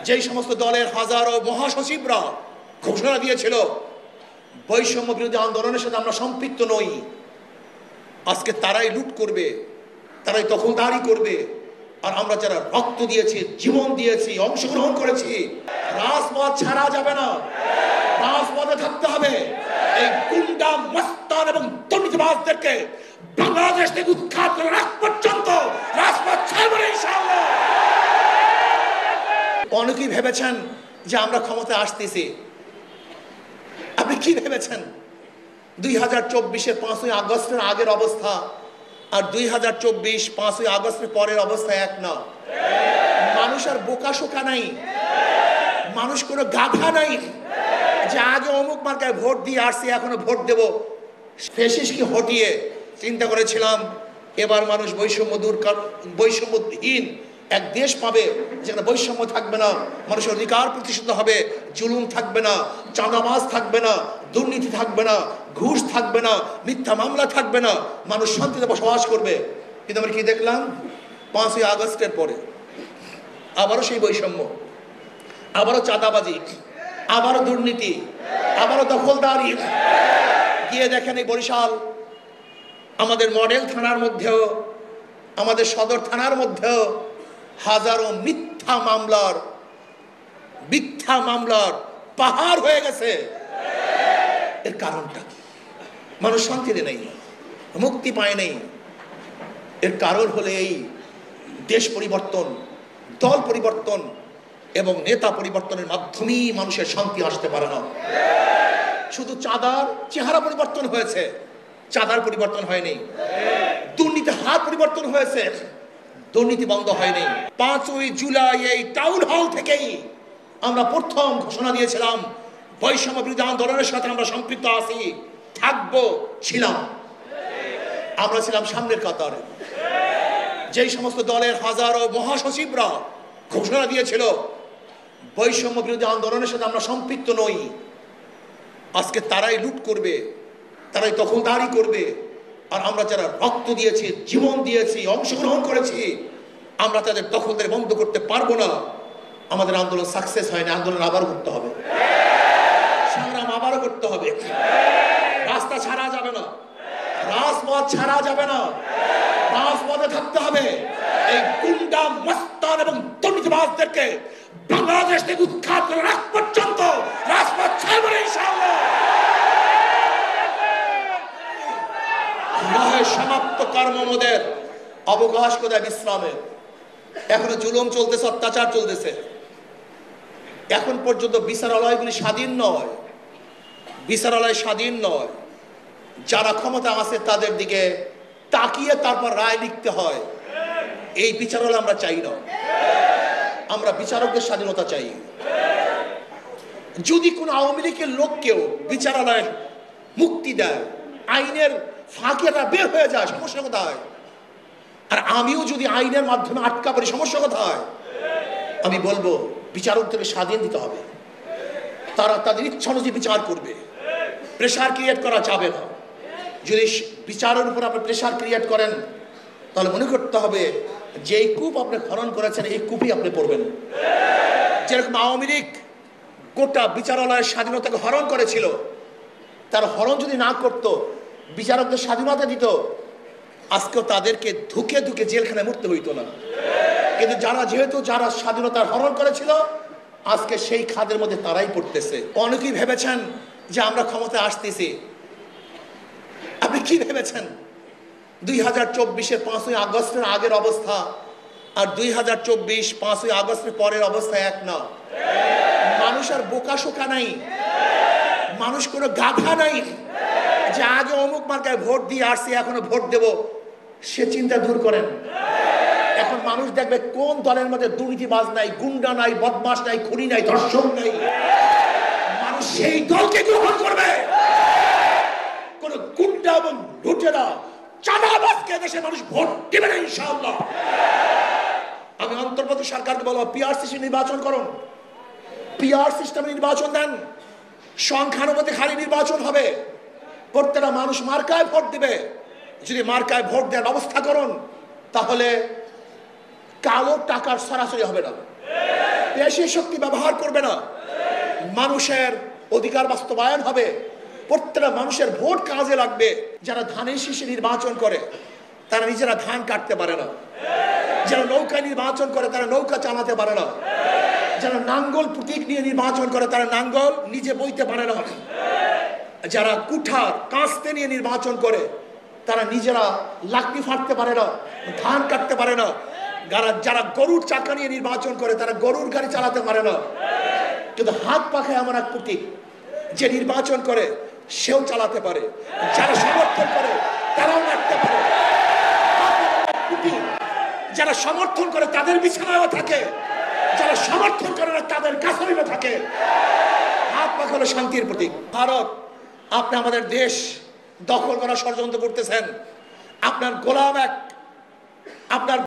যেই সমস্ত দলের হাজারো মহাসচিবরা ঘোষণা দিয়েছিল বৈষম্য বিরোধী আন্দোলনের সাথে আমরা সম্পৃক্ত নই, আজকে তারাই লুট করবে, তারাই দখলদারি করবে। আর আমরা যারা রক্ত দিয়েছি, জীবন দিয়েছি, অংশগ্রহণ করেছি, রাজপথ ছাড়া যাবে না, রাজপথে থাকতে হবে। এই গুন্ডা মস্তান এবং দুর্নীতিবাজদেরকে বাংলাদেশ থেকে উৎখাত করে রাখ পর্যন্ত রাজপথ ছাড়বে না ইনশাআল্লাহ। অনেকেই ভেবেছেন যে আমরা ক্ষমতায় আসতেছি। আপনি কি ভেবেছেন 2024-এর 5ই আগস্টের আগের অবস্থা আর 2024 5ই আগস্টের পরের অবস্থা এক না। মানুষ আর বোকা শোকা নাই, মানুষ কোনো গাধা নাই যে আগে অমুক মার্কায় ভোট দিয়ে আসছি এখনো ভোট দেব। ফ্যাসিস্টকে হটিয়ে চিন্তা করেছিলাম এবার মানুষ বৈষম্যহীন এক দেশ পাবে যেখানে বৈষম্য থাকবে না, মানুষের অধিকার প্রতিষ্ঠিত হবে, জুলুম থাকবে না, চাঁদাবাজ থাকবে না, দুর্নীতি থাকবে না, ঘুষ থাকবে না, মিথ্যা মামলা থাকবে না, মানুষ শান্তিতে বসবাস করবে। কিন্তু আমরা কি দেখলাম 5ই আগস্টের পরে আবারও সেই বৈষম্য, আবারও চাঁদাবাজি, আবারও দুর্নীতি, আবারও দখলদারি। গিয়ে দেখেন এই বরিশাল আমাদের মডেল থানার মধ্যেও, আমাদের সদর থানার মধ্যেও হাজারো মিথ্যা মামলার পাহাড় হয়ে গেছে। এর কারণটা কি? মানুষ শান্তিতে নেই, মুক্তি পায় নেই। এর কারণ হলে এই দেশ পরিবর্তন, দল পরিবর্তন এবং নেতা পরিবর্তনের মাধ্যমেই মানুষের শান্তি আসতে পারে না। শুধু চাঁদার চেহারা পরিবর্তন হয়েছে, চাঁদার পরিবর্তন হয়নি। দুর্নীতি হার পরিবর্তন হয়েছে, দুর্নীতি বন্ধ হয়নি। 5ই জুলাই এই টাউন হল থেকেই আমরা প্রথম ঘোষণা দিয়েছিলাম বৈষম্য বিরোধী আন্দোলনের সাথে আমরা সম্পৃক্ত আছি, থাকবো, ছিলাম। আমরা ছিলাম সামনের কাতারে। যেই সমস্ত দলের হাজারো মহাসচিবরা ঘোষণা দিয়েছিল বৈষম্য বিরোধী আন্দোলনের সাথে আমরা সম্পৃক্ত নই, আজকে তারাই লুট করবে, তারাই দখলদারি করবে। আর আমরা যারা রক্ত দিয়েছি, জীবন দিয়েছি, অংশগ্রহণ করেছি, আমরা তাদের দখলদারি বন্ধ করতে পারবো না। আমাদের আন্দোলন সাকসেস হয়নি, আন্দোলন আবারও করতে হবে, সংগ্রাম আবারও করতে হবে। রাস্তা ছাড়া যাবে না, রাজপথ ছাড়া যাবে না, রাজপথে থাকতে হবে। এই গুন্ডা মস্তান এবং দুর্নীতিবাজদেরকে বাংলাদেশ থেকে উৎখাত করে রাখ পর্যন্ত রাজপথ ছাড়বে না ইনশাআল্লাহ। সমাপ্ত কর্মমোদের অবকাশ কোথায় বিশ্রামের? এখনো জুলুম চলতেছে, অত্যাচার চলতেছে। এখন পর্যন্ত বিচারালয়গুলি স্বাধীন নয়, বিচারালয় স্বাধীন নয়। যারা ক্ষমতা আছে তাদের দিকে তাকিয়ে তারপর রায় লিখতে হয়। এই বিচারালয় আমরা চাই না, আমরা বিচারকদের স্বাধীনতা চাই। যদি কোন আওয়ামী লীগের লোককেও বিচারালয় মুক্তি দেয়, আইনের ফাঁকেরা বের হয়ে যায়, সমস্যা কোথায়? আর আমিও যদি আইনের মাধ্যমে আটকা পড়ি, সমস্যা কোথায়? আমি বলবো বিচারকদেরকে স্বাধীন দিতে হবে, তারা তাদের ইচ্ছা অনুযায়ী বিচার করবে, প্রেশার ক্রিয়েট করা যাবে না। যদি বিচারের উপর আপনি প্রেশার ক্রিয়েট করেন তাহলে মনে করতে হবে যে এই কূপ আপনি খনন করেছেন, এই কূপই আপনি পড়বেন। যেরকম আওয়ামী লীগ গোটা বিচারালয়ের স্বাধীনতাকে হরণ করেছিল, তার হরণ যদি না করত, বিচারকদের স্বাধীনতা দিত, আজকেও তাদেরকে ধুকে ধুকে জেলখানায় মরতে হইতো না। কিন্তু যারা স্বাধীনতার হরণ করেছিল, আজকে সেই খাদের মধ্যে তারাই পড়তেছে। অনেকেই ভেবেছেন যে আমরা ক্ষমতায় আসতেছি। আপনি কি ভেবেছেন 2024-এর 5ই আগস্টের আগের অবস্থা আর 2024 5ই আগস্টের পরের অবস্থা এক না। মানুষ আর বোকা শোকা নাই, মানুষ কোনো গাধা নাই যে আগে অমুক মার্কায় ভোট দিয়ে আসছি এখনো ভোট দেব, সে চিন্তা দূর করেন। এখন মানুষ দেখবে কোন দলের মধ্যে দুর্নীতিবাজ নাই, গুন্ডা নাই, বদমাশ নাই, খুনি নাই, ধর্ষক নাই, মানুষ সেই দলকে গ্রহণ করবে। কোন গুন্ডা এবং লুটেরা, চাঁদাবাজকে দেশে মানুষ ভোট দেবে না ইনশাআল্লাহ। আমি অন্তর্বর্তী সরকারকে বলবো পিআর সিস্টেম নির্বাচন করুন, পিআর সিস্টেম নির্বাচন দেন, সংখ্যানুপাতিক হারে নির্বাচন হবে, প্রত্যেকটা মানুষ মার্কায় ভোট দিবে। যদি মার্কায় ভোট দেওয়ার ব্যবস্থা করুন তাহলে কালো টাকার সরাসরি হবে না, বেশি শক্তি ব্যবহার করবে না। মানুষের অধিকার বাস্তবায়ন হবে, প্রত্যেকটা মানুষের ভোট কাজে লাগবে। যারা ধানের শীষে নির্বাচন করে তারা নিজেরা ধান কাটতে পারে না, যারা নৌকা নির্বাচন করে তারা নৌকা চালাতে পারে না, যারা নাঙ্গল প্রতীক নিয়ে নির্বাচন করে তারা নাঙ্গল নিজে বইতে পারে না, যারা কুঠার কাস্তে নিয়ে নির্বাচন করে তারা নিজেরা লাকড়ি ফাটতে পারে না, ধান কাটতে পারে না, যারা গরুর চাকা নিয়ে নির্বাচন করে তারা গরুর গাড়ি চালাতে পারে না। কিন্তু হাত পাখা এমন এক প্রতীক, যে নির্বাচন করে সেও চালাতে পারে, যারা সমর্থন করে তারাও নাড়তে পারে। যারা সমর্থন করে তাদের বিছানায়ও থাকে, যারা সমর্থন করে না তাদের কাছারিও থাকে। হাত পাখা হলো শান্তির প্রতীক। ভারত, আপনি আমাদের দেশ দখল করার ষড়যন্ত্র করতেছেন। আপনার গোলাম আপনার